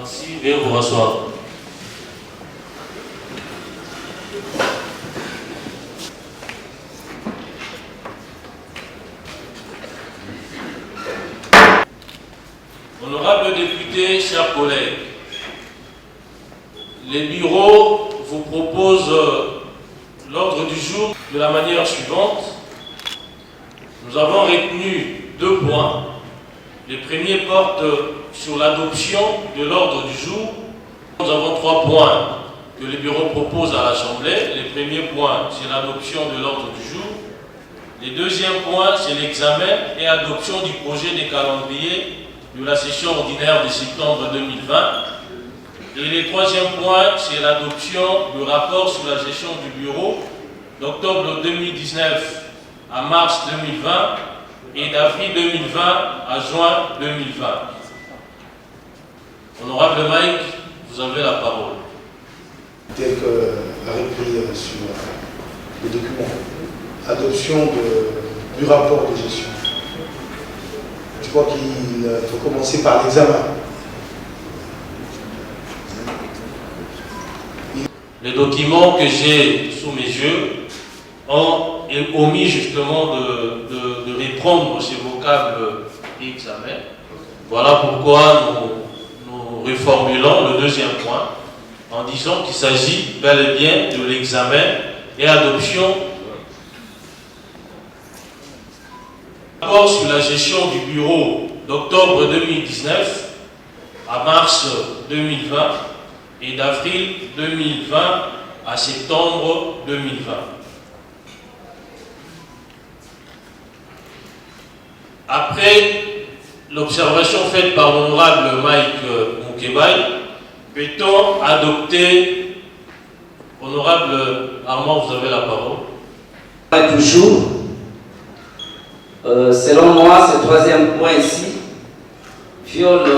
Merci, veuillez vous rasseoir. Honorables députés, chers collègues, les bureaux vous proposent l'ordre du jour de la manière suivante. Nous avons retenu 2 points. Les premiers portent sur l'adoption de l'ordre du jour. Nous avons 3 points que le bureau propose à l'Assemblée. Les premiers points, c'est l'adoption de l'ordre du jour. Les deuxièmes points, c'est l'examen et adoption du projet de calendrier de la session ordinaire de septembre 2020. Et le troisième point, c'est l'adoption du rapport sur la gestion du bureau d'octobre 2019 à mars 2020 et d'avril 2020 à juin 2020. Honorable Mike, vous avez la parole. Tel que la reprise sur le document, adoption du rapport de gestion. Je crois qu'il faut commencer par l'examen. Les documents que j'ai sous mes yeux ont omis justement de reprendre ces vocables examen. Voilà pourquoi nous reformulons le deuxième point en disant qu'il s'agit bel et bien de l'examen et adoption rapport sur la gestion du bureau d'octobre 2019 à mars 2020 et d'avril 2020 à septembre 2020. Après l'observation faite par l'honorable Mike Moukebaï, peut-on adopter, honorable Armand, vous avez la parole. Toujours, selon moi, ce troisième point ici viole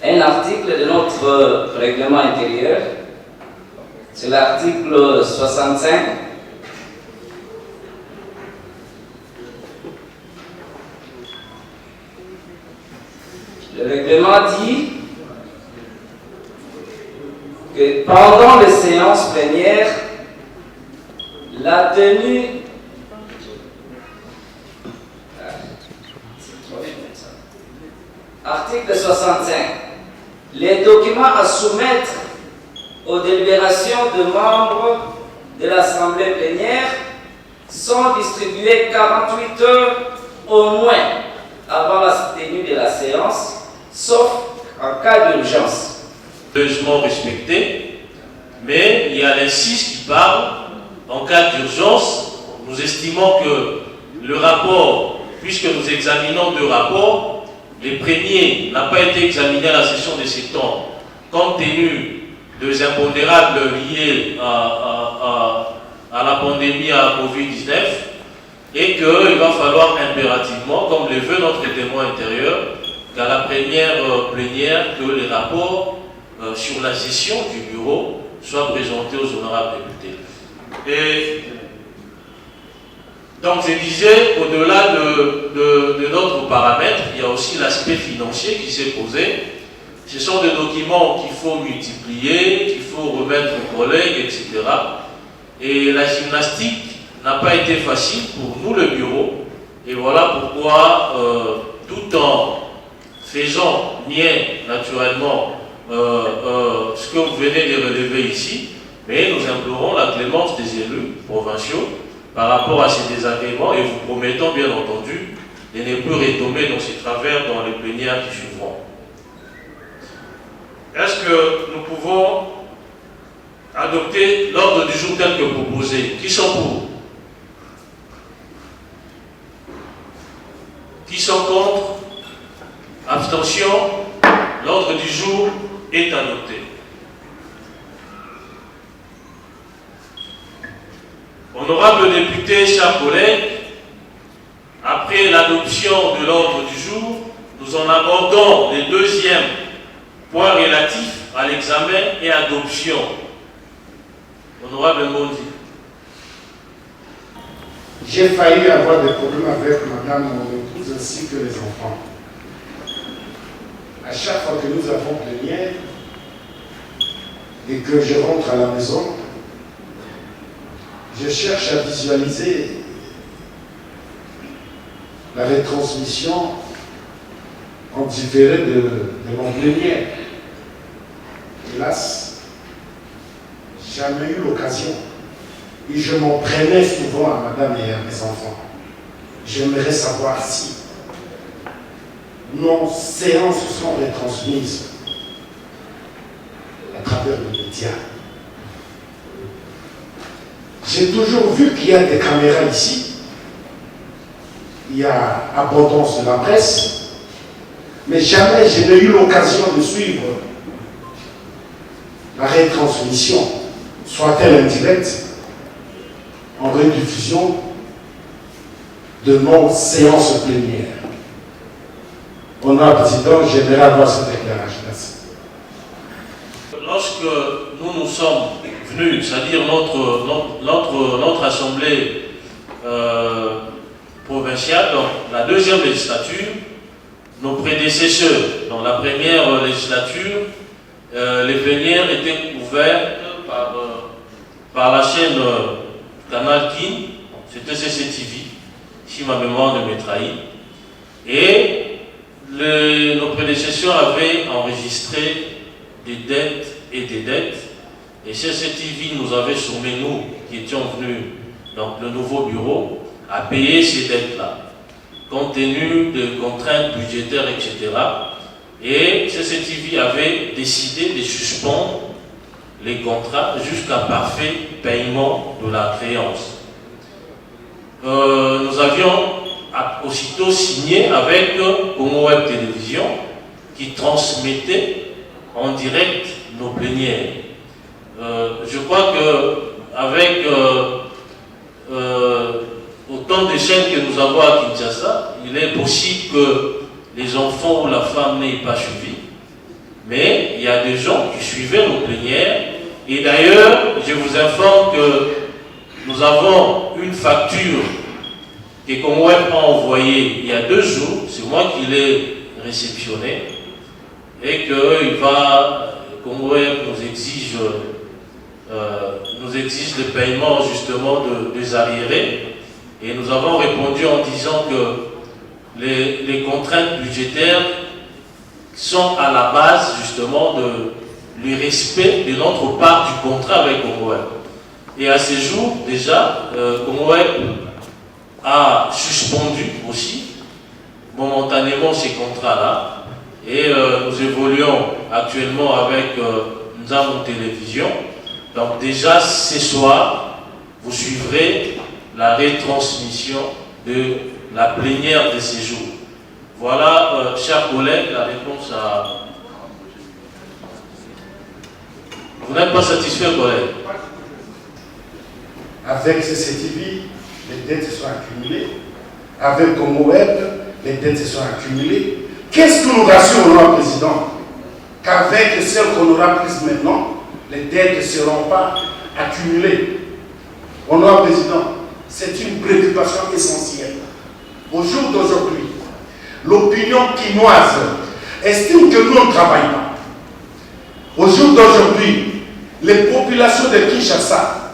un article de notre règlement intérieur, c'est l'article 65. Le règlement dit que pendant les séances plénières, la tenue article 65. Les documents à soumettre aux délibérations de membres de l'Assemblée plénière sont distribués 48 heures au moins avant la tenue de la séance, sauf en cas d'urgence. Heureusement respecté, mais il y a l'insiste qui parle en cas d'urgence. Nous estimons que le rapport, puisque nous examinons 2 rapports, le premier n'a pas été examiné à la session de septembre, compte tenu des impondérables liés à la pandémie à Covid-19, et qu'il va falloir impérativement, comme le veut notre témoin intérieur, qu'à la première plénière, que les rapports sur la gestion du bureau soient présentés aux honorables députés. Et donc je disais, au-delà de notre paramètre, il y a aussi l'aspect financier qui s'est posé. Ce sont des documents qu'il faut multiplier, qu'il faut remettre aux collègues, etc. Et la gymnastique n'a pas été facile pour nous, le bureau. Et voilà pourquoi, tout en faisant bien, naturellement, ce que vous venez de relever ici, mais nous implorons la clémence des élus provinciaux par rapport à ces désagréments et vous promettons bien entendu de ne plus retomber dans ces travers dans les plénières qui suivront. Est-ce que nous pouvons adopter l'ordre du jour tel que proposé? Qui sont pour? Qui sont contre? Abstention? L'ordre du jour est adopté. Honorables députés, chers collègues, après l'adoption de l'ordre du jour, nous en abordons les deuxièmes points relatifs à l'examen et adoption. Honorable Mondi. J'ai failli avoir des problèmes avec madame mon épouse ainsi que les enfants. à chaque fois que nous avons plénière et que je rentre à la maison, je cherche à visualiser la retransmission en différé de mon plénière. Hélas, jamais eu l'occasion. Et je m'en prenais souvent à madame et à mes enfants. J'aimerais savoir si nos séances sont retransmises à travers les médias. J'ai toujours vu qu'il y a des caméras ici. Il y a abondance de la presse. Mais jamais je n'ai eu l'occasion de suivre la retransmission, soit-elle indirecte, en rediffusion de nos séances plénières. Honorable Président, j'aimerais avoir cet éclairage. Merci. Lorsque nous sommes venus, c'est-à-dire notre assemblée provinciale, dans la deuxième législature, nos prédécesseurs, dans la première législature, les plénières étaient ouvertes par la chaîne Canal King, c'était CCTV, si ma mémoire ne me trahit. Et nos prédécesseurs avaient enregistré des dettes et des dettes. Et CCTV nous avait sommé, nous qui étions venus dans le nouveau bureau, à payer ces dettes-là, compte tenu de contraintes budgétaires, etc. Et CCTV avait décidé de suspendre les contrats jusqu'à parfait paiement de la créance. Nous avions aussitôt signé avec Congo Web Télévision qui transmettait en direct nos plénières. Je crois qu'avec autant de chaînes que nous avons à Kinshasa, il est possible que les enfants ou la femme n'aient pas suivi. Mais il y a des gens qui suivaient nos plénières. Et d'ailleurs, je vous informe que nous avons une facture que Congo Web a envoyée il y a 2 jours. C'est moi qui l'ai réceptionnée. Et que Congo Web nous exige le paiement justement des arriérés. Et nous avons répondu en disant que les contraintes budgétaires sont à la base justement du respect de notre part du contrat avec Congo Web. Et à ce jour, déjà, Congo Web a suspendu aussi momentanément ces contrats-là. Et nous évoluons actuellement avec Nzamou Télévision. Donc déjà, ce soir, vous suivrez la retransmission de la plénière de ces jours. Voilà, chers collègues, la réponse à... Vous n'êtes pas satisfait, collègue? Avec CCTV, les dettes se sont accumulées. Avec Congo Web, les dettes se sont accumulées. Qu'est-ce que nous rassure, Honorable Président? Qu'avec celles qu'on aura prises maintenant, les dettes ne seront pas accumulées. Honorable Président, c'est une préoccupation essentielle. Au jour d'aujourd'hui, l'opinion quinoise estime que nous ne travaillons pas. Au jour d'aujourd'hui, les populations de Kinshasa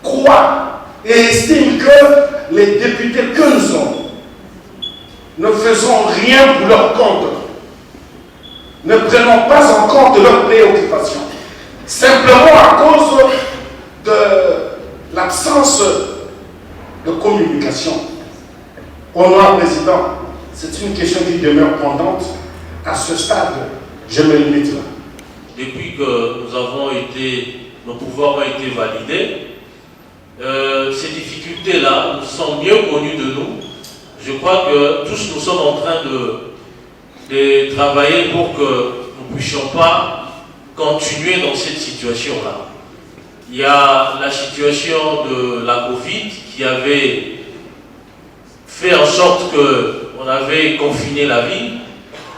croient et estiment que les députés que nous sommes ne faisons rien pour leur compte, ne prenons pas en compte leurs préoccupations, simplement à cause de l'absence de communication. Honorable Président, c'est une question qui demeure pendante. À ce stade, je me limite là. Depuis que nos pouvoirs ont été validés, ces difficultés-là sont mieux connues de nous. Je crois que tous nous sommes en train de travailler pour que nous ne puissions pas continuer dans cette situation-là. Il y a la situation de la Covid qui avait fait en sorte qu'on avait confiné la ville,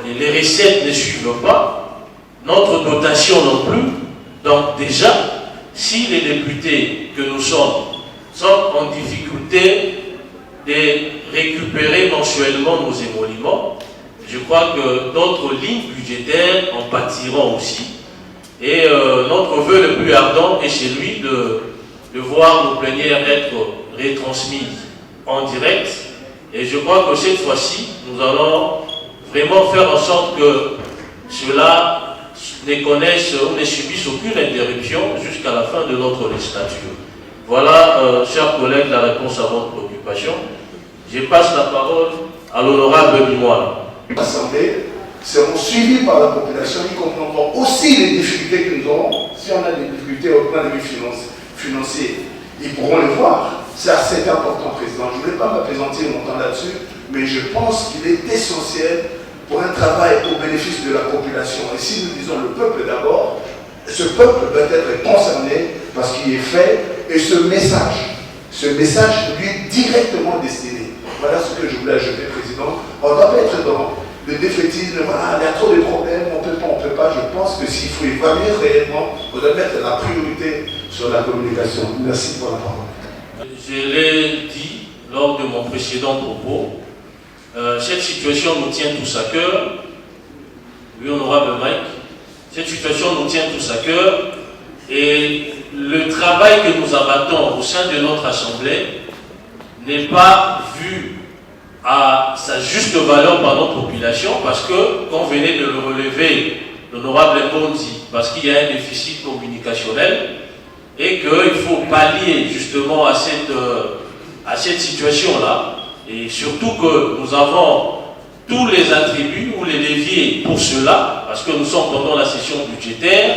et les recettes ne suivent pas, notre dotation non plus. Donc déjà, si les députés que nous sommes en difficulté de récupérer mensuellement nos émoluments, je crois que d'autres lignes budgétaires en pâtiront aussi. Et notre vœu le plus ardent est celui de voir nos plénières être retransmises en direct. Et je crois que cette fois-ci, nous allons vraiment faire en sorte que cela ne connaisse ou ne subisse aucune interruption jusqu'à la fin de notre législature. Voilà, chers collègues, la réponse à votre préoccupation. Je passe la parole à l'honorable Bimois. L'Assemblée seront suivis par la population, ils comprendront aussi les difficultés que nous aurons. Si on a des difficultés au plan de vue financier, ils pourront le voir. C'est assez important, Président. Je ne voulais pas m'appesantir longtemps là-dessus, mais je pense qu'il est essentiel pour un travail au bénéfice de la population. Et si nous disons le peuple d'abord, ce peuple doit être concerné parce qu'il est fait, et ce message lui est directement destiné. Voilà ce que je voulais ajouter, Président. On ne doit pas être dans le défaitisme, voilà, il y a trop de problèmes, on ne peut pas. Je pense que s'il faut évaluer réellement, on doit mettre la priorité sur la communication. Merci pour la parole. Je l'ai dit lors de mon précédent propos, cette situation nous tient tous à cœur. Oui, honorable Mike, cette situation nous tient tous à cœur et le travail que nous abattons au sein de notre Assemblée n'est pas vu à sa juste valeur par notre population parce que, comme venait de le relever l'honorable Bondi, parce qu'il y a un déficit communicationnel et qu'il faut pallier justement à cette situation-là. Et surtout que nous avons tous les attributs ou les leviers pour cela, parce que nous sommes pendant la session budgétaire,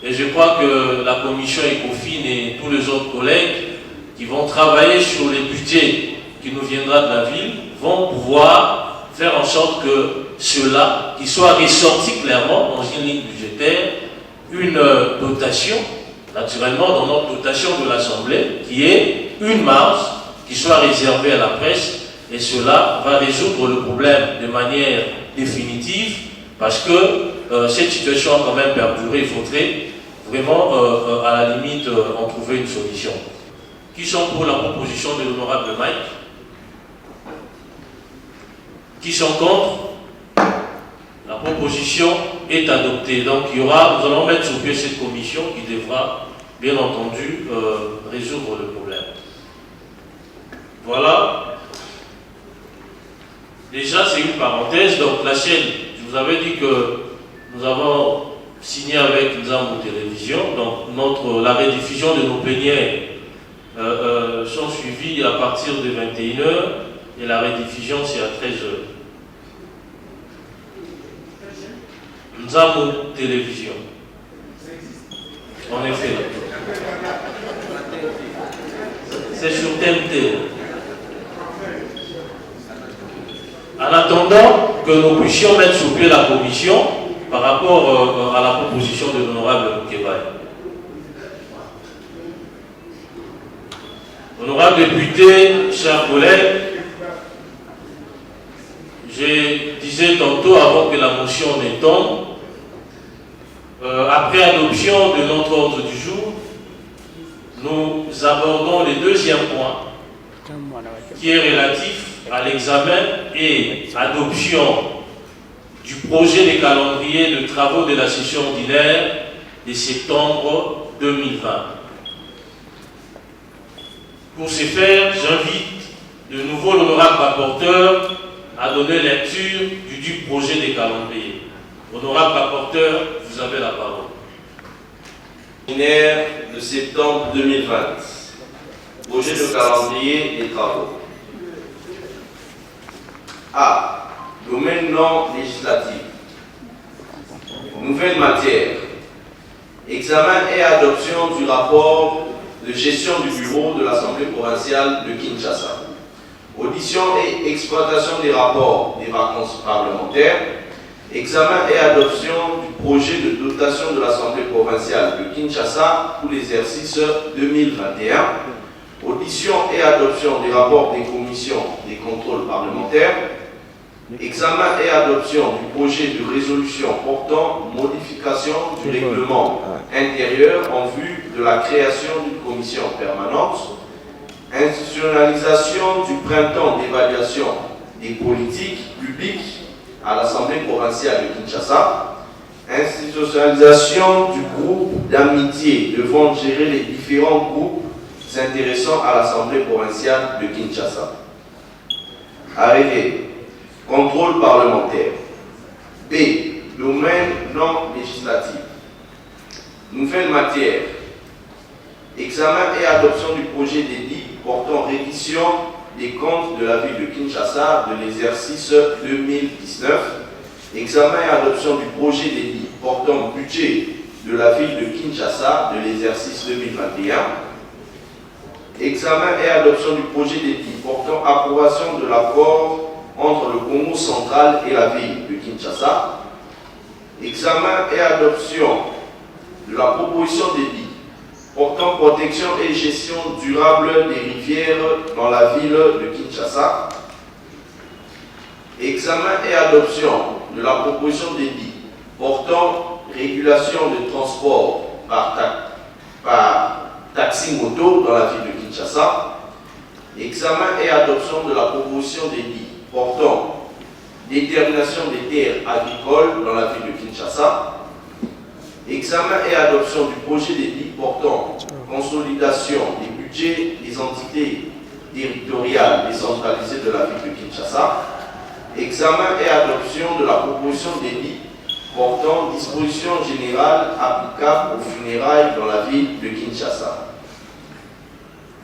et je crois que la commission ECOFIN et tous les autres collègues qui vont travailler sur les budgets qui nous viendra de la ville vont pouvoir faire en sorte que cela, qui soit ressorti clairement dans une ligne budgétaire, une dotation, naturellement dans notre dotation de l'Assemblée, qui est une marge qui soit réservée à la presse, et cela va résoudre le problème de manière définitive, parce que cette situation a quand même perduré. Il faudrait vraiment, à la limite, en trouver une solution. Qui sont pour la proposition de l'honorable Mike? Qui sont contre? La proposition est adoptée. Donc nous allons mettre sur pied cette commission qui devra, bien entendu, résoudre le problème. Voilà. Déjà, c'est une parenthèse. Donc la chaîne, je vous avais dit que nous avons signé avec Nzambo Télévision. Donc la rediffusion de nos plénières sont suivies à partir de 21h et la rediffusion c'est à 13h. Nzambo Télévision. En effet. C'est sur TMT. En attendant que nous puissions mettre sur pied la commission par rapport à la proposition de l'honorable Moukébaye. Honorable député, chers collègues, je disais tantôt avant que la motion ne tombe, après adoption de notre ordre du jour, nous abordons le deuxième point qui est relatif à l'examen et adoption du projet de calendrier de travaux de la session ordinaire de septembre 2020. Pour ce faire, j'invite de nouveau l'honorable rapporteur à donner lecture du projet de calendrier. Honorable rapporteur, vous avez la parole. Ordinaire de septembre 2020. Projet de calendrier des travaux. A. Domaine non législatif. Nouvelle matière. Examen et adoption du rapport de gestion du bureau de l'Assemblée provinciale de Kinshasa. Audition et exploitation des rapports des vacances parlementaires. Examen et adoption du projet de dotation de l'Assemblée provinciale de Kinshasa pour l'exercice 2021. Audition et adoption des rapports des commissions des contrôles parlementaires. Examen et adoption du projet de résolution portant modification du règlement intérieur en vue de la création d'une commission permanente. Institutionnalisation du printemps d'évaluation des politiques publiques à l'Assemblée provinciale de Kinshasa, institutionnalisation du groupe d'amitié devant gérer les différents groupes s'intéressant à l'Assemblée provinciale de Kinshasa. Arrêté. Contrôle parlementaire. B. Domaine non législatif. Nouvelle matière. Examen et adoption du projet d'édit portant reddition des comptes de la ville de Kinshasa de l'exercice 2019. Examen et adoption du projet d'édit portant budget de la ville de Kinshasa de l'exercice 2021. Examen et adoption du projet d'édit portant approbation de l'accord entre le Congo central et la ville de Kinshasa. Examen et adoption de la proposition d'édit portant protection et gestion durable des rivières dans la ville de Kinshasa. Examen et adoption de la proposition d'édit portant régulation de transport par taxi-moto dans la ville de Kinshasa. Examen et adoption de la proposition d'édit portant détermination des terres agricoles dans la ville de Kinshasa. Examen et adoption du projet d'édit portant consolidation des budgets des entités territoriales décentralisées de la ville de Kinshasa. Examen et adoption de la proposition d'édit portant dispositions générales applicables aux funérailles dans la ville de Kinshasa.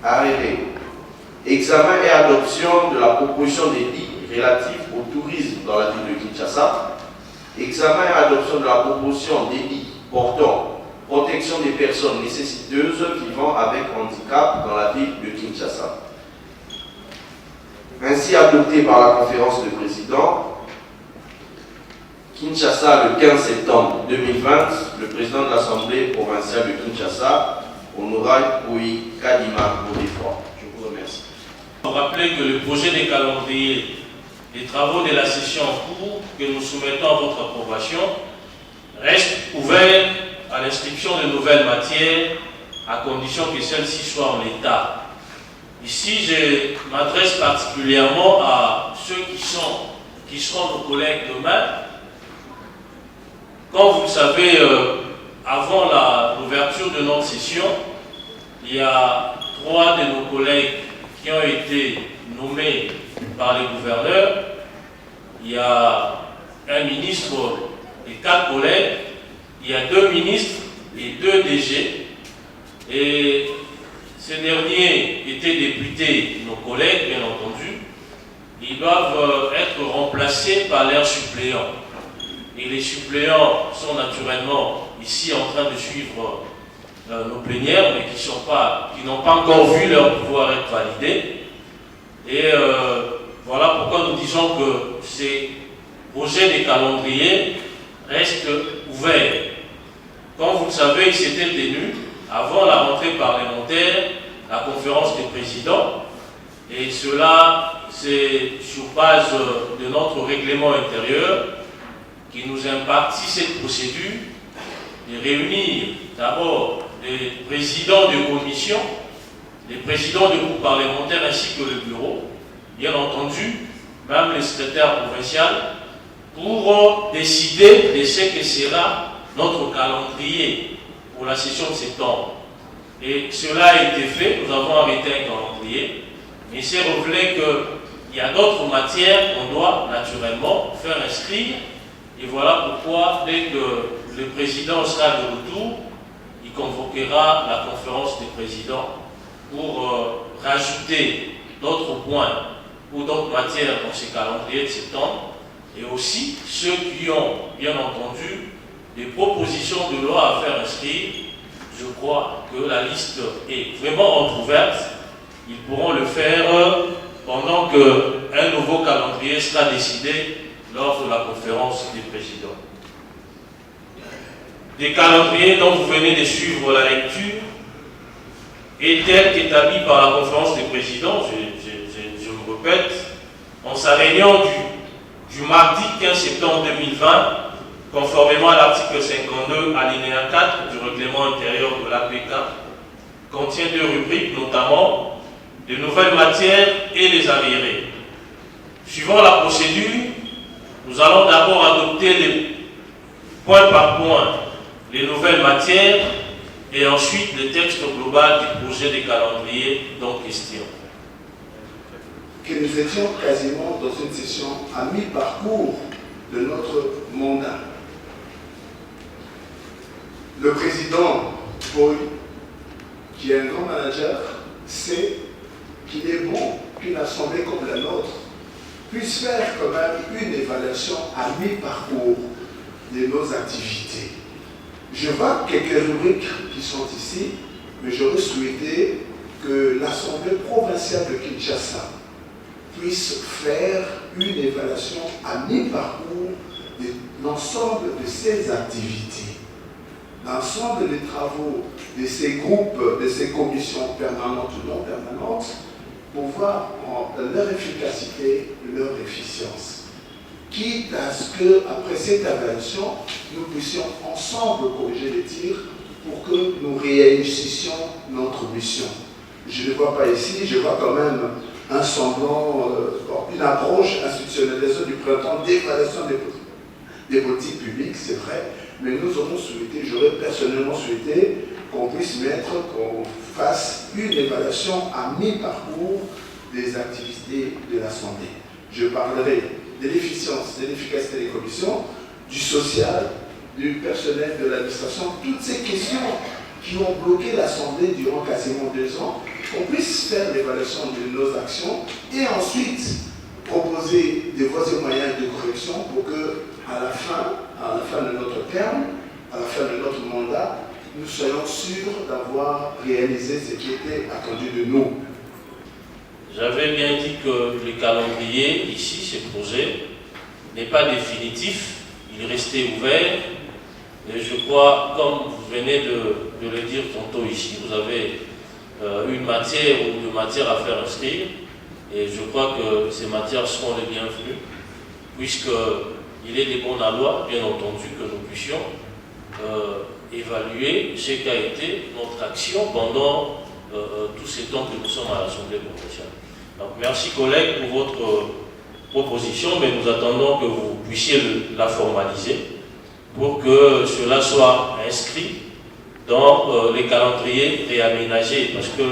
Arrêté. Examen et adoption de la proposition d'édit relative au tourisme dans la ville de Kinshasa. Examen et adoption de la proposition d'édit portant protection des personnes nécessiteuses vivant avec handicap dans la ville de Kinshasa. Ainsi adopté par la conférence de présidents, Kinshasa le 15 septembre 2020, le président de l'Assemblée provinciale de Kinshasa, Honorable Koui Kadima Godefroy. Je vous remercie. Je rappelle que le projet de calendrier des travaux de la session en cours que nous soumettons à votre approbation reste ouvert à l'inscription de nouvelles matières à condition que celles-ci soient en l'état. Ici, je m'adresse particulièrement à ceux qui seront nos collègues demain. Comme vous le savez, avant l'ouverture de notre session, il y a 3 de nos collègues qui ont été nommés par les gouverneurs. Il y a un ministre et 4 collègues. Il y a 2 ministres et 2 DG. Et ces derniers étaient députés, nos collègues, bien entendu. Ils doivent être remplacés par leurs suppléants. Et les suppléants sont naturellement ici en train de suivre nos plénières, mais qui n'ont pas encore vu leur pouvoir être validé. Et voilà pourquoi nous disons que ces projets de calendrier restent ouverts. Comme vous le savez, il s'était tenu, avant la rentrée parlementaire, la conférence des présidents. Et cela, c'est sur base de notre règlement intérieur qui nous impartit cette procédure de réunir d'abord les présidents de commission, les présidents de groupes parlementaires ainsi que le bureau, bien entendu, même les secrétaires provinciaux, pour décider de ce que sera notre calendrier pour la session de septembre. Et cela a été fait, nous avons arrêté un calendrier, mais c'est révélé qu'il y a d'autres matières qu'on doit naturellement faire inscrire. Et voilà pourquoi, dès que le président sera de retour, il convoquera la conférence des présidents pour rajouter d'autres points ou d'autres matières dans ce calendrier de septembre. Et aussi, ceux qui ont, bien entendu, des propositions de loi à faire inscrire, je crois que la liste est vraiment entrouverte. Ils pourront le faire pendant qu'un nouveau calendrier sera décidé lors de la conférence des présidents. Des calendriers dont vous venez de suivre la lecture est tel qu'établi par la conférence des présidents, je me répète, en sa réunion du mardi 15 septembre 2020, conformément à l'article 52, alinéa 4 du règlement intérieur de l'APK, contient 2 rubriques, notamment de nouvelles matières et les arriérés. Suivant la procédure, Nous allons d'abord adopter point par point les nouvelles matières et ensuite le texte global du projet de calendrier dont question. Que nous étions quasiment dans une session à mi-parcours de notre mandat. Le président Boy, qui est un grand manager, sait qu'il est bon qu'une assemblée comme la nôtre puisse faire quand même une évaluation à mi-parcours de nos activités. Je vois quelques rubriques qui sont ici, mais j'aurais souhaité que l'Assemblée provinciale de Kinshasa puisse faire une évaluation à mi-parcours de l'ensemble de ses activités, l'ensemble des travaux de ces groupes, de ces commissions permanentes ou non permanentes, pour voir leur efficacité, leur efficience. Quitte à ce qu'après cette évaluation, nous puissions ensemble corriger les tirs pour que nous réussissions notre mission. Je ne vois pas ici, je vois quand même un semblant, une approche institutionnalisée du printemps d'évaluation des politiques publiques, c'est vrai, mais nous aurons souhaité, j'aurais personnellement souhaité qu'on puisse qu'on fasse une évaluation à mi-parcours des activités de l'Assemblée. Je parlerai de l'efficience, de l'efficacité des commissions, du social, du personnel de l'administration, toutes ces questions qui ont bloqué l'Assemblée durant quasiment 2 ans, qu'on puisse faire l'évaluation de nos actions et ensuite proposer des voies et moyens de correction pour que, à la fin de notre terme, à la fin de notre mandat, nous soyons sûrs d'avoir réalisé ce qui était attendu de nous. J'avais bien dit que le calendrier, ici, ce projet, n'est pas définitif, il restait ouvert. Et je crois, comme vous venez de le dire tantôt ici, vous avez une matière ou deux matières à faire inscrire. Et je crois que ces matières seront les bienvenues, puisqu'il est des bons à loi, bien entendu, que nous puissions évaluer ce qu'a été notre action pendant tous ces temps que nous sommes à l'Assemblée provinciale. Donc merci collègues pour votre proposition, mais nous attendons que vous puissiez la formaliser pour que cela soit inscrit dans les calendriers réaménagés, parce que,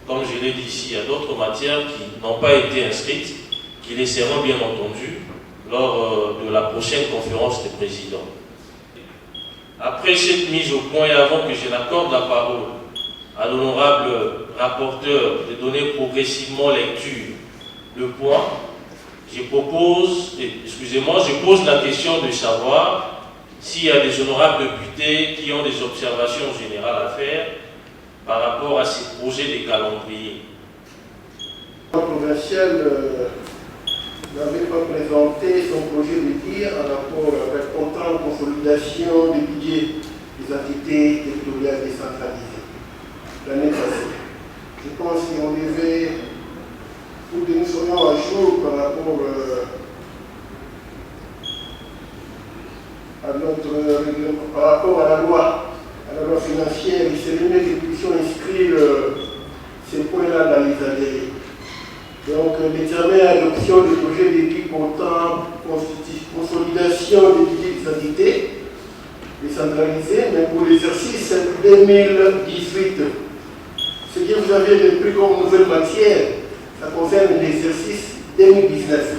comme je l'ai dit ici, il y a d'autres matières qui n'ont pas été inscrites, qui les seront bien entendu lors de la prochaine conférence des présidents. Après cette mise au point et avant que je n'accorde la parole à l'honorable rapporteur de donner progressivement lecture le point, je pose la question de savoir s'il y a des honorables députés qui ont des observations générales à faire par rapport à ces projets de calendrier. Le provincial n'avait pas présenté son projet de tir en rapport avec le contrat de consolidation du budget des entités territoriales décentralisées l'année passée. Je pense qu'on devait, pour que nous soyons à jour par rapport à la loi financière, il serait mieux que nous puissions inscrire ces points-là dans les adhérés. Donc, l'examen et l'adoption du projet d'équipe portant consolidation des budgets des entités décentralisées, mais pour l'exercice 2018. Ce que vous avez repris comme nouvelle matière, ça concerne l'exercice 2019.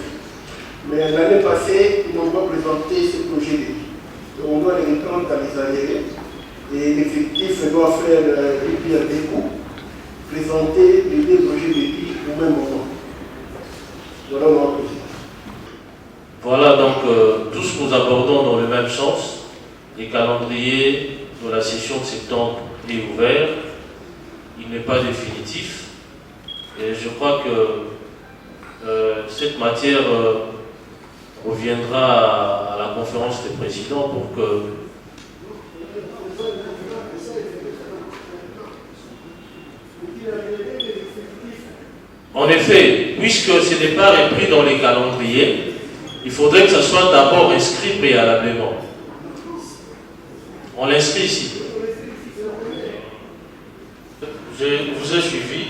Mais l'année passée, ils n'ont pas présenté ce projet d'équipe. Donc, on doit les reprendre dans les adhérés. Et l'effectif doit faire une pierre des coups, présenter les 2 projets d'équipe au même moment. Voilà mon président. Voilà donc tous nous abordons dans le même sens. Les calendriers de la session de septembre est ouvert. Il n'est pas définitif. Et je crois que cette matière reviendra à la conférence des présidents pour que en effet, puisque ce départ est pris dans les calendriers, il faudrait que ça soit d'abord inscrit préalablement. On l'inscrit ici. Je vous ai suivi.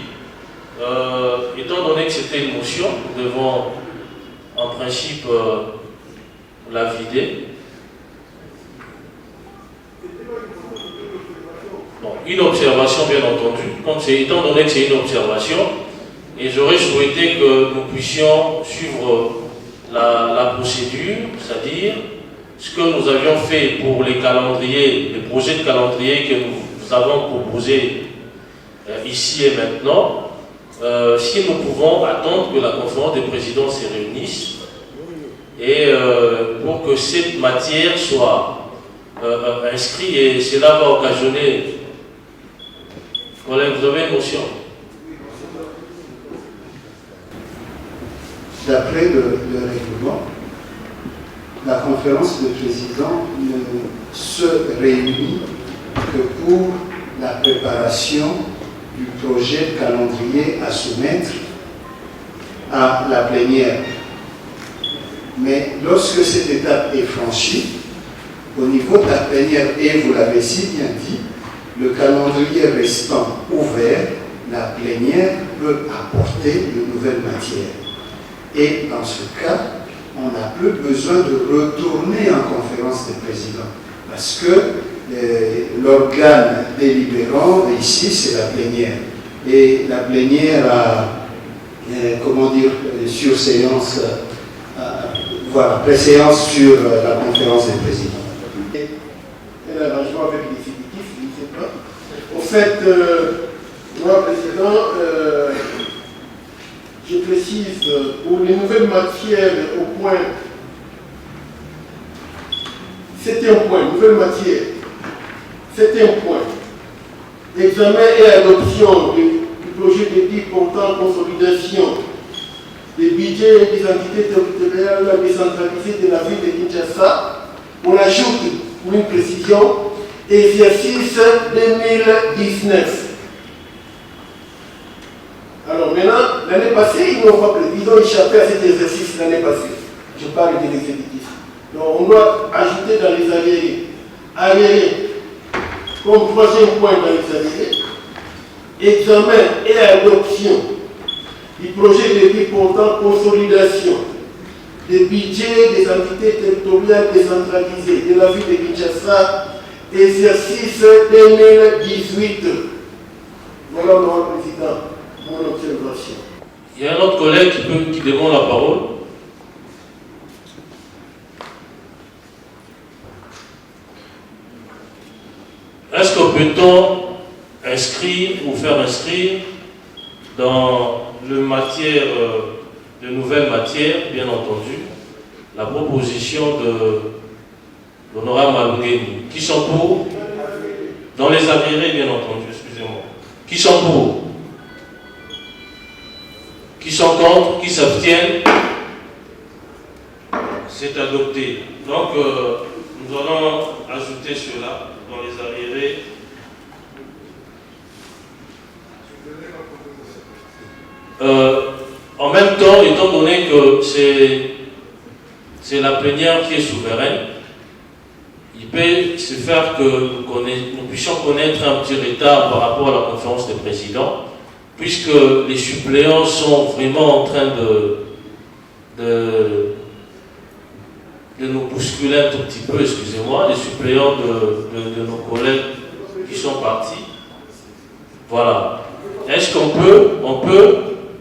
Étant donné que c'était une motion, nous devons en principe on l'a vidé. Bon, une observation bien entendu, étant donné que c'est une observation, et j'aurais souhaité que nous puissions suivre la procédure, c'est-à-dire ce que nous avions fait pour les calendriers, les projets de calendrier que nous avons proposés ici et maintenant, si nous pouvons attendre que la conférence des présidents se réunisse et pour que cette matière soit inscrite, et cela va occasionner. Voilà, vous avez une motion. D'après le règlement, la conférence des présidents ne se réunit que pour la préparation du projet de calendrier à soumettre à la plénière. Mais lorsque cette étape est franchie, au niveau de la plénière, et vous l'avez si bien dit, le calendrier restant ouvert, la plénière peut apporter de nouvelles matières. Et dans ce cas, on n'a plus besoin de retourner en conférence des présidents. Parce que l'organe délibérant, ici, c'est la plénière. Et la plénière a, comment dire, sur séance, voilà, préséance sur la conférence des présidents. Et l'arrangement avec l'exécutif, je ne sais pas. En fait, moi, président, je précise, pour les nouvelles matières au point, c'est un point, nouvelle matière, c'est un point. Examen et adoption du projet de dit portant consolidation des budgets des entités territoriales décentralisées de la ville de Kinshasa. On ajoute, pour une précision, exercice 2019. Alors maintenant, l'année passée, ils ont échappé à cet exercice l'année passée. Je parle de l'exécutif. Donc on doit ajouter dans les arriérés. Arriérés, comme troisième point dans les arriérés, examen et adoption du projet de vie portant consolidation des budgets des entités territoriales décentralisées de la ville de Kinshasa, exercice 2018. Voilà, mon président, mon observation. Il y a un autre collègue qui demande la parole. Est-ce que peut-on inscrire ou faire inscrire dans le matière, de nouvelles matières, bien entendu, la proposition de l'honorable Malungeni, qui sont pour, dans les arriérés, bien entendu, excusez-moi, qui sont pour, qui sont contre, qui s'abstiennent, c'est adopté. Donc, nous allons ajouter cela dans les arriérés. En même temps, étant donné que c'est la plénière qui est souveraine, il peut se faire que nous puissions connaître un petit retard par rapport à la conférence des présidents, puisque les suppléants sont vraiment en train de nous bousculer un tout petit peu, excusez-moi, les suppléants de nos collègues qui sont partis. Voilà. Est-ce qu'on peut,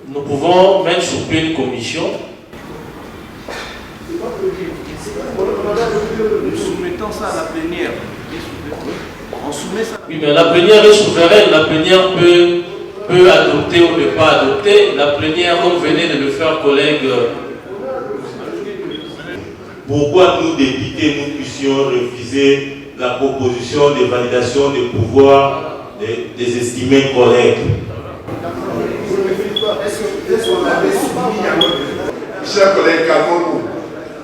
nous pouvons mettre sur pied une commission? Nous soumettons ça à la plénière. On soumet ça. Oui, mais la plénière est souveraine. La plénière peut adopter ou ne pas adopter. La plénière, comme venez de le faire, collègue. Pourquoi nous, députés, nous puissions refuser la proposition de validation des pouvoirs des estimés corrects? Chers collègues, calmons-nous.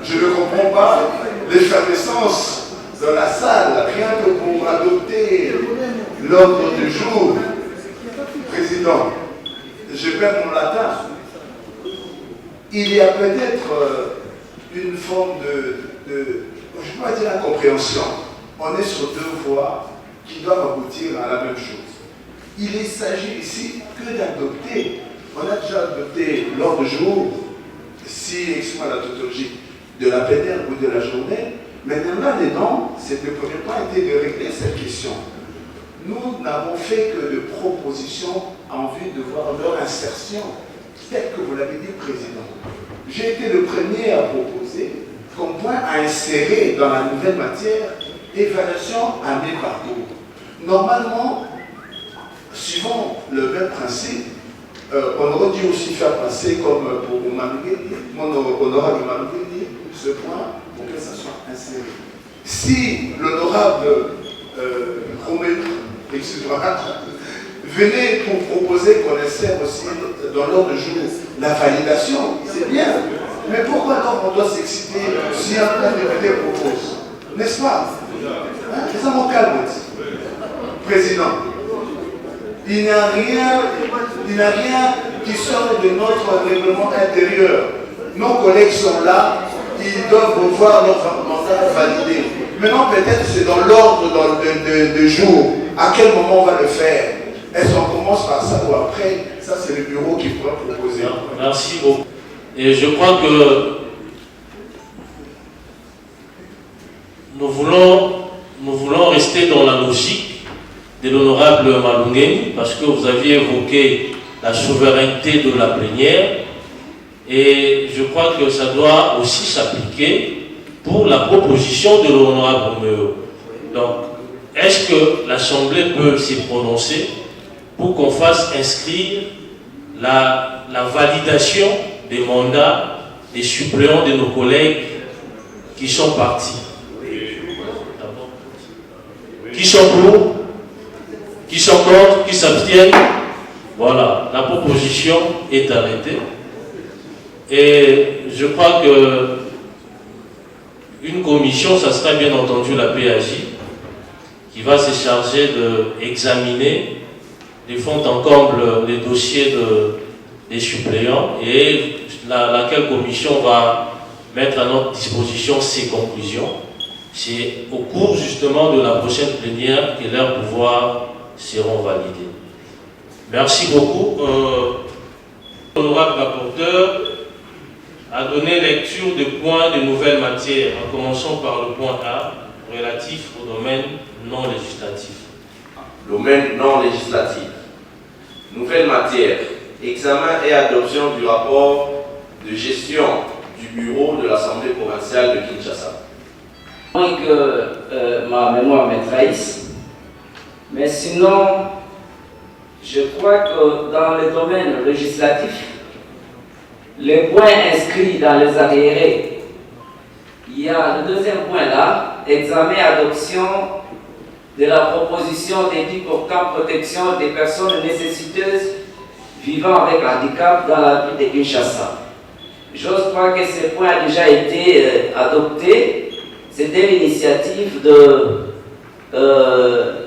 Je ne comprends pas l'effervescence de la salle, rien que pour adopter l'ordre du jour. Président, je perds mon latin. Il y a peut-être une forme je ne vais pas dire incompréhension. On est sur deux voies qui doivent aboutir à la même chose. Il s'agit ici que d'adopter. On a déjà adopté l'ordre du jour, si, excusez-moi la tautologie, de la plénière ou de la journée. Maintenant, là-dedans, c'est le premier point était de régler cette question. Nous n'avons fait que de propositions en vue de voir leur insertion, tel que vous l'avez dit, Président. J'ai été le premier à proposer comme point à insérer dans la nouvelle matière évaluation à mi-parcours. Normalement, suivant le même principe, on aurait dû aussi faire passer comme pour mon honorable Manougeli, ce point pour que ça soit inséré. Si l'honorable Roméo, excusez-moi, venez pour proposer qu'on insère aussi dans l'ordre du jour la validation, c'est bien. Mais pourquoi alors on doit s'exciter si un député propose? N'est-ce pas? C'est ça mon calme. Président, il n'y a rien qui sort de notre règlement intérieur. Nos collègues sont là, ils doivent revoir leur mandat validé. Maintenant, peut-être c'est dans l'ordre de jour. À quel moment on va le faire? Est-ce qu'on commence par ça ou après? Ça, c'est le bureau qui pourra proposer. Merci beaucoup. Et je crois que nous voulons rester dans la logique de l'honorable Malungeni, parce que vous aviez évoqué la souveraineté de la plénière, et je crois que ça doit aussi s'appliquer pour la proposition de l'honorable Roméo. Donc, est-ce que l'Assemblée peut s'y prononcer pour qu'on fasse inscrire la validation des mandats des suppléants de nos collègues qui sont partis? Qui sont pour? Qui sont contre? Qui s'abstiennent? Voilà, la proposition est arrêtée. Et je crois que une commission, ça sera bien entendu la PAJ, qui va se charger d'examiner les fonds en comble les dossiers des suppléants, et laquelle commission va mettre à notre disposition ses conclusions. C'est au cours justement de la prochaine plénière que leurs pouvoirs seront validés. Merci beaucoup. L'honorable rapporteur a donné lecture de points de nouvelles matières, en commençant par le point A, relatif au domaine non législatif. Domaine non législatif. Nouvelle matière. Examen et adoption du rapport de gestion du bureau de l'Assemblée provinciale de Kinshasa. Moins que ma mémoire me trahisse, mais sinon, je crois que dans le domaine législatif, les points inscrits dans les arriérés, il y a le deuxième point là, examen et adoption de la proposition d'édit portant protection des personnes nécessiteuses vivant avec handicap dans la ville de Kinshasa. J'ose croire que ce point a déjà été adopté. C'était l'initiative de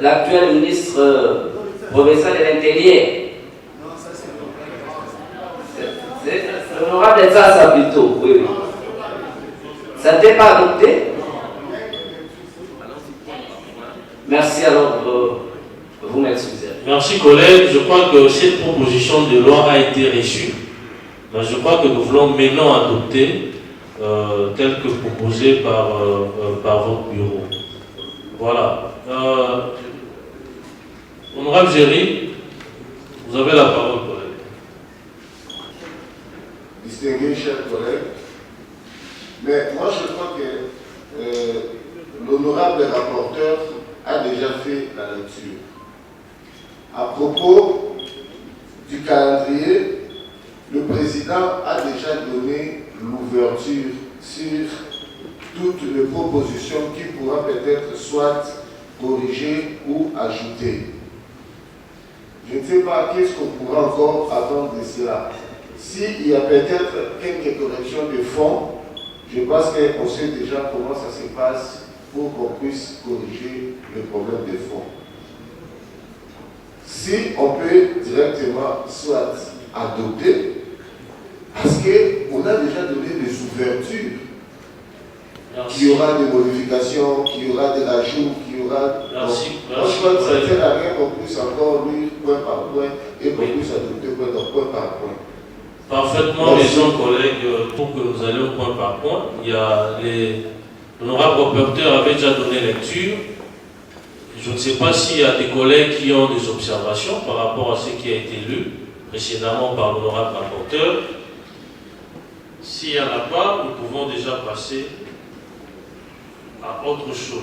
l'actuel ministre provincial de l'Intérieur. C'est l'honorable de ça plutôt, oui. Ça n'était pas adopté? Merci alors, vous m'excusez. Merci collègues, je crois que cette proposition de loi a été reçue, mais je crois que nous voulons maintenant adopter tel que proposé par votre bureau. Voilà. Honorable Géry, vous avez la parole, collègue. Distingués chers collègues, mais moi je crois que l'honorable rapporteur a déjà fait la lecture. À propos du calendrier, le président a déjà donné l'ouverture sur toutes les propositions qui pourra peut-être soit corriger ou ajouter. Je ne sais pas qu'est-ce qu'on pourra encore attendre de cela. S'il y a peut-être quelques corrections de fond, je pense qu'on sait déjà comment ça se passe pour qu'on puisse corriger le problème de fond. Si on peut directement soit adopter, parce qu'on a déjà donné des ouvertures. Qu'il y aura des modifications, qu'il y aura des rajouts, qu'il y aura... Merci. Moi, je crois que ça ne sert à rien qu'on puisse encore lire point par point et qu'on puisse adopter point par point. Parfaitement raison, collègue, pour que nous allions point par point. Il y a l'honorable rapporteur avait déjà donné lecture. Je ne sais pas s'il y a des collègues qui ont des observations par rapport à ce qui a été lu précédemment par l'honorable rapporteur. S'il n'y en a pas, nous pouvons déjà passer à autre chose.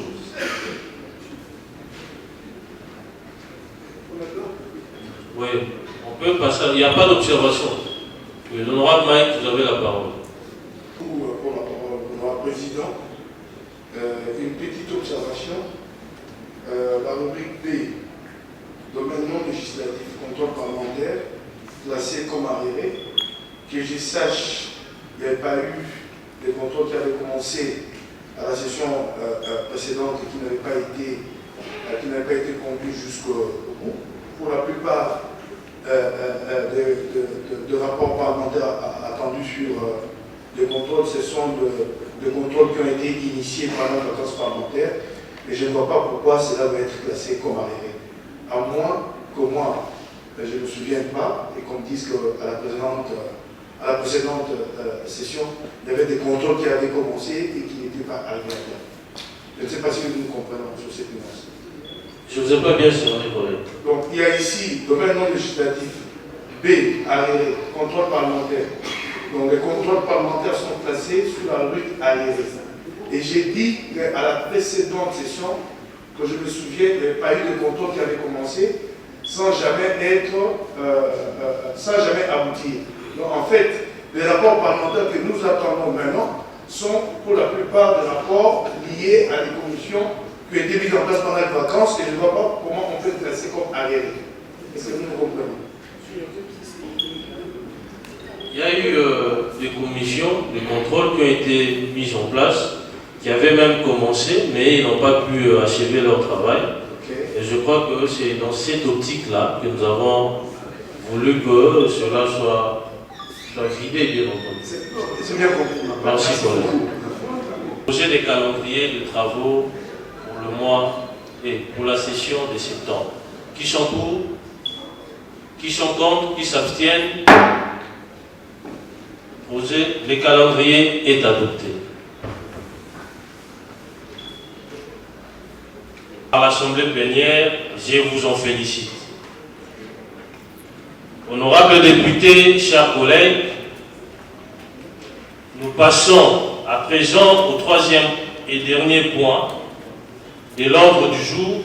Oui, on peut passer. Il n'y a pas d'observation. L'honorable Mike, vous avez la parole. Pour la parole, l'honorable président, une petite observation. La rubrique B, domaine non législatif, contrôle parlementaire, classé comme arriéré. Que je sache, il n'y avait pas eu des contrôles qui avaient commencé à la session précédente et qui n'avaient pas été conduits jusqu'au bout. Pour la plupart de rapports parlementaires attendus sur des contrôles, ce sont des contrôles qui ont été initiés pendant la vacances parlementaire. Et je ne vois pas pourquoi cela va être classé comme arriéré. À moins que moi, je ne me souvienne pas, et qu'on me dise qu'à la précédente session, il y avait des contrôles qui avaient commencé et qui n'étaient pas arrivés à terme. Je ne sais pas si nous comprenons sur cette nuance. Je ne vous ai pas bien cerné, collègue. Donc il y a ici, domaine non législatif, B, arriéré, contrôle parlementaire. Donc les contrôles parlementaires sont placés sous la rubrique arriéré. Et j'ai dit à la précédente session que je me souviens qu'il n'y avait pas eu de contrôle qui avait commencé sans jamais aboutir. Donc en fait, les rapports parlementaires que nous attendons maintenant sont pour la plupart des rapports liés à des commissions qui ont été mises en place pendant les vacances et je ne vois pas comment on peut le classer comme arriéré. Est-ce que vous nous comprenez? Il y a eu des commissions, des contrôles qui ont été mis en place, qui avaient même commencé, mais ils n'ont pas pu achever leur travail. Et je crois que c'est dans cette optique-là que nous avons voulu que cela soit vidé, bien entendu. C'est bien compris. Merci, collègue. Projet des calendriers de travaux pour le mois et pour la session de septembre. Qui sont pour? Qui sont contre? Qui s'abstiennent? Le calendrier est adopté. À l'Assemblée plénière, je vous en félicite. Honorables députés, chers collègues, nous passons à présent au troisième et dernier point de l'ordre du jour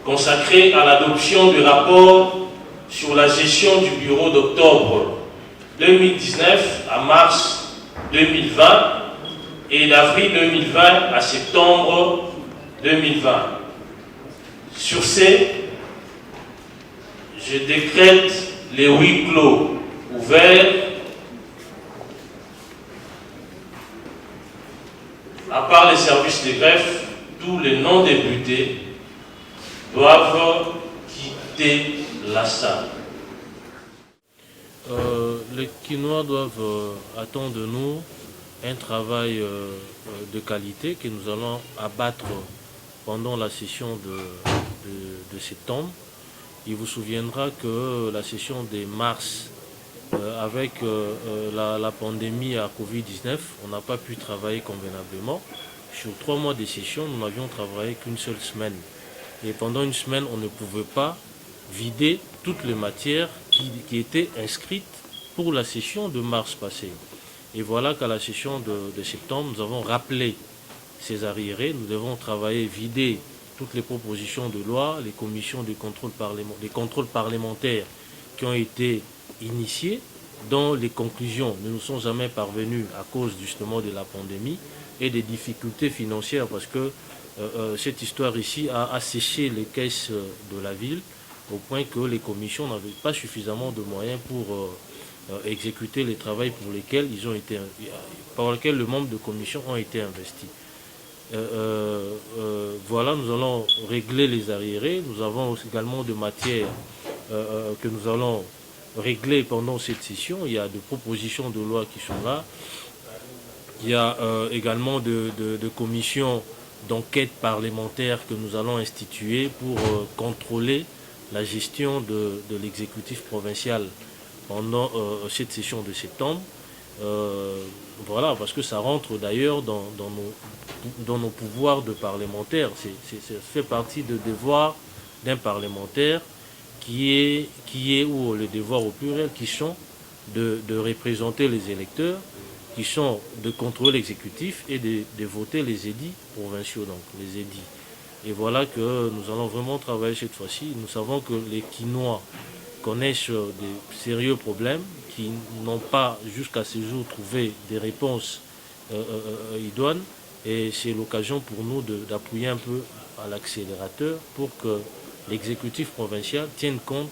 consacré à l'adoption du rapport sur la gestion du bureau d'octobre 2019 à mars 2020 et d'avril 2020 à septembre 2020. Sur ce, je décrète les huis clos ouverts à part les services de greffe. Tous les non-députés doivent quitter la salle. Les Quinois doivent attendre de nous un travail de qualité que nous allons abattre pendant la session de septembre. Il vous souviendra que la session de mars, avec la pandémie à Covid-19, on n'a pas pu travailler convenablement. Sur 3 mois de session, nous n'avions travaillé qu'une seule semaine. Et pendant une semaine, on ne pouvait pas vider toutes les matières qui étaient inscrites pour la session de mars passée. Et voilà qu'à la session de septembre, nous avons rappelé ces arriérés. Nous devons travailler, vider toutes les propositions de loi, les commissions de contrôle les contrôles parlementaires qui ont été initiés, dont les conclusions ne nous sont jamais parvenues à cause justement de la pandémie et des difficultés financières, parce que cette histoire ici a asséché les caisses de la ville au point que les commissions n'avaient pas suffisamment de moyens pour exécuter les travaux par lesquels le membre de commission ont été investis. Voilà, nous allons régler les arriérés. Nous avons également des matières que nous allons régler pendant cette session. Il y a des propositions de loi qui sont là. Il y a également de commissions d'enquête parlementaire que nous allons instituer pour contrôler la gestion de l'exécutif provincial pendant cette session de septembre. Voilà, parce que ça rentre d'ailleurs dans nos pouvoirs de parlementaires. Ça fait partie du devoir d'un parlementaire qui est ou le devoir au pluriel, qui sont de représenter les électeurs, qui sont de contrôler l'exécutif et de voter les édits provinciaux, donc les édits. Et voilà que nous allons vraiment travailler cette fois-ci. Nous savons que les Quinois connaissent des sérieux problèmes, qui n'ont pas jusqu'à ce jour trouvé des réponses idoines. Et c'est l'occasion pour nous d'appuyer un peu à l'accélérateur pour que l'exécutif provincial tienne compte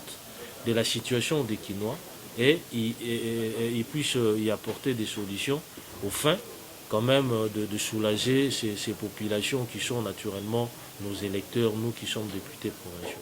de la situation des Quinois et il puisse y apporter des solutions au fin quand même de soulager ces populations qui sont naturellement nos électeurs, nous qui sommes députés provinciaux.